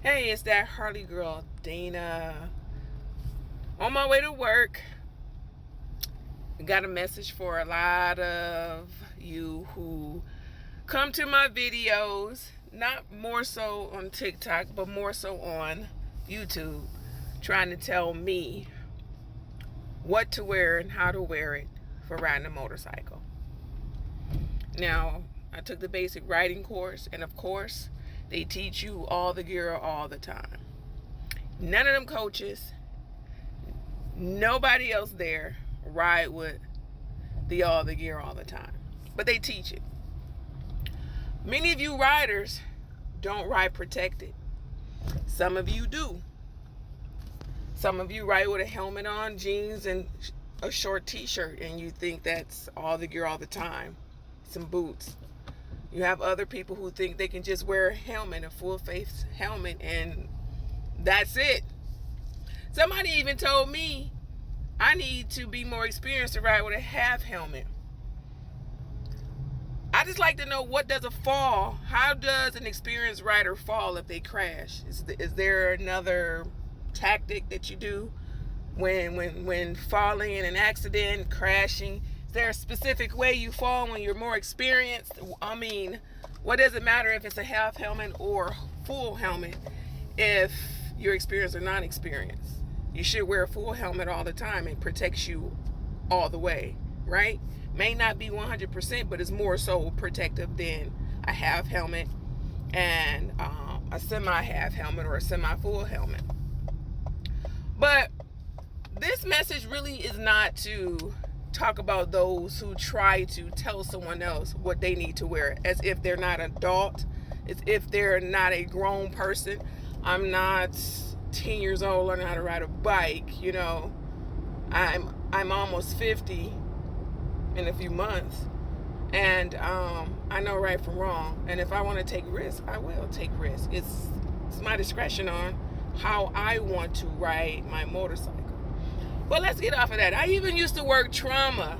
Hey, it's that Harley girl, Dana. On my way to work, got a message for a lot of you who come to my videos, not more so on TikTok, but more so on YouTube, trying to tell me what to wear and how to wear it for riding a motorcycle. Now, I took the basic riding course, and of course, they teach you all the gear all the time. None of them coaches, nobody else there ride with all the gear all the time, but they teach it. Many of you riders don't ride protected. Some of you do. Some of you ride with a helmet on, jeans, and a short t-shirt, and you think that's all the gear all the time. Some boots. You have other people who think they can just wear a helmet, a full face helmet, and that's it. Somebody even told me I need to be more experienced to ride with a half helmet. I just like to know, what does a fall? How does an experienced rider fall if they crash? Is there another tactic that you do when falling in an accident, crashing? Is there a specific way you fall when you're more experienced? I mean, what does it matter if it's a half helmet or full helmet if you're experienced or not experienced? You should wear a full helmet all the time. It protects you all the way, right? May not be 100%, but it's more so protective than a half helmet and a semi-half helmet or a semi-full helmet. But this message really is not to talk about those who try to tell someone else what they need to wear, as if they're not an adult, as if they're not a grown person. I'm not 10 years old learning how to ride a bike. I'm almost 50 in a few months, and I know right from wrong, and if I want to take risks, I will take risks. It's my discretion on how I want to ride my motorcycle. But let's get off of that. I even used to work trauma,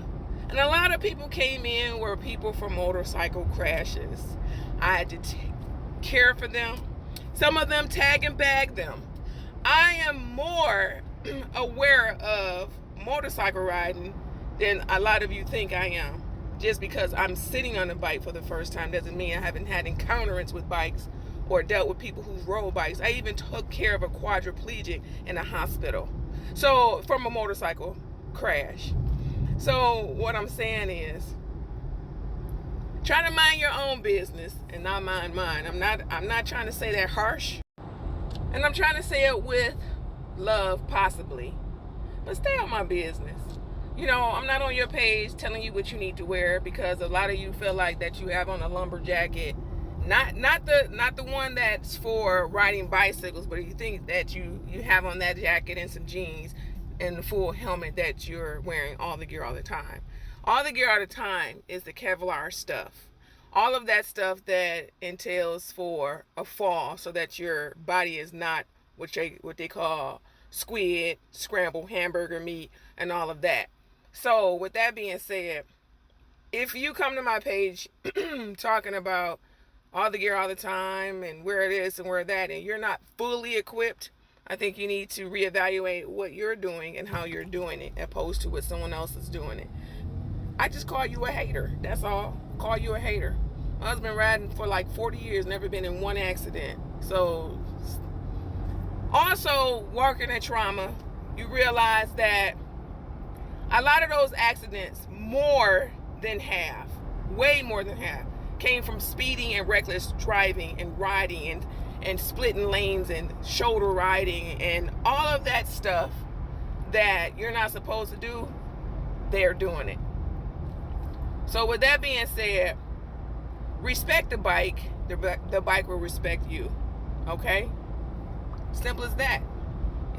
and a lot of people came in were people from motorcycle crashes. I had to take care for them. Some of them tag and bag them. I am more aware of motorcycle riding than a lot of you think I am. Just because I'm sitting on a bike for the first time doesn't mean I haven't had encounters with bikes or dealt with people who rode bikes. I even took care of a quadriplegic in a hospital, so from a motorcycle crash. So what I'm saying is, try to mind your own business and not mind mine. I'm not trying to say that harsh, and I'm trying to say it with love, possibly, but stay on my business. I'm not on your page telling you what you need to wear, because a lot of you feel like that you have on a lumber jacket, not the one that's for riding bicycles, but you think that you have on that jacket and some jeans and the full helmet, that you're wearing all the gear all the time. All the gear all the time is the Kevlar stuff. All of that stuff that entails for a fall, so that your body is not what they call squid, scrambled hamburger meat, and all of that. So with that being said, if you come to my page talking about all the gear all the time and where it is and where that, and you're not fully equipped, I think you need to reevaluate what you're doing and how you're doing it, opposed to what someone else is doing it. I just call you a hater. That's all. Call you a hater. My husband riding for like 40 years, never been in one accident. So also working at trauma, you realize that a lot of those accidents, more than half, way more than half, came from speeding and reckless driving and riding and splitting lanes and shoulder riding and all of that stuff that you're not supposed to do. They're doing it. So with that being said, respect the bike. The bike will respect you. Okay? Simple as that.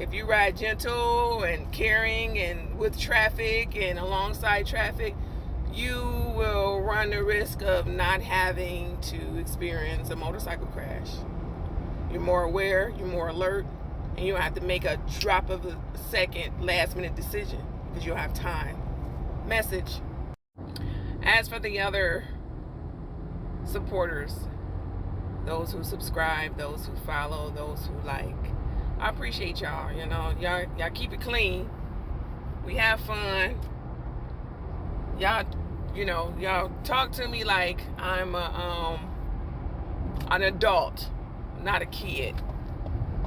If you ride gentle and caring and with traffic and alongside traffic, you will run the risk of not having to experience a motorcycle crash. You're more aware, you're more alert, and you don't have to make a drop of a second last minute decision, because you'll have time. Message. As for the other supporters, those who subscribe, those who follow, those who like. I appreciate y'all. You know, y'all keep it clean. We have fun. Y'all, you know, y'all talk to me like I'm an adult, not a kid.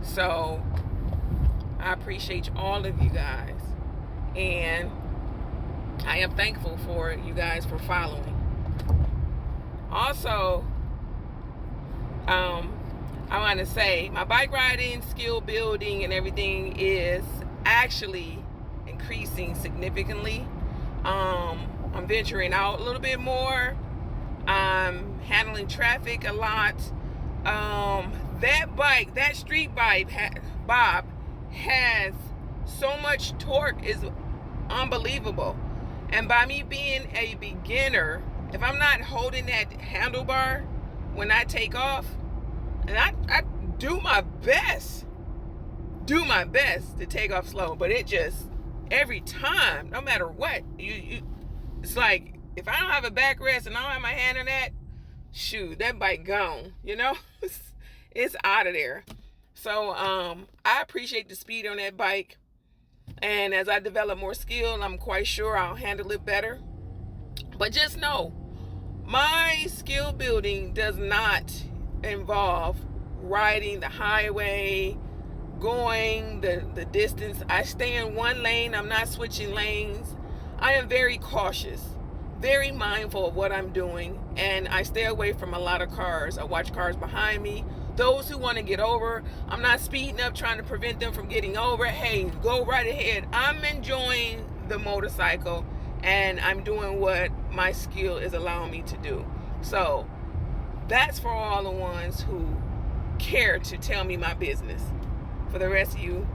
So I appreciate all of you guys, and I am thankful for you guys for following. Also, I want to say my bike riding, skill building, and everything is actually increasing significantly. I'm venturing out a little bit more. I'm handling traffic a lot. That bike, that street bike, Bob, has so much torque, is unbelievable. And by me being a beginner, if I'm not holding that handlebar when I take off, and I do my best to take off slow, but it just, every time, no matter what, it's like, if I don't have a backrest and I don't have my hand on that, shoot, that bike gone, you know? It's out of there. So I appreciate the speed on that bike, and as I develop more skill, I'm quite sure I'll handle it better. But just know, my skill building does not involve riding the highway, going the distance. I stay in one lane. I'm not switching lanes. I am very cautious, very mindful of what I'm doing, and I stay away from a lot of cars. I watch cars behind me. Those who want to get over, I'm not speeding up trying to prevent them from getting over. Hey, go right ahead. I'm enjoying the motorcycle, and I'm doing what my skill is allowing me to do. So that's for all the ones who care to tell me my business. For the rest of you,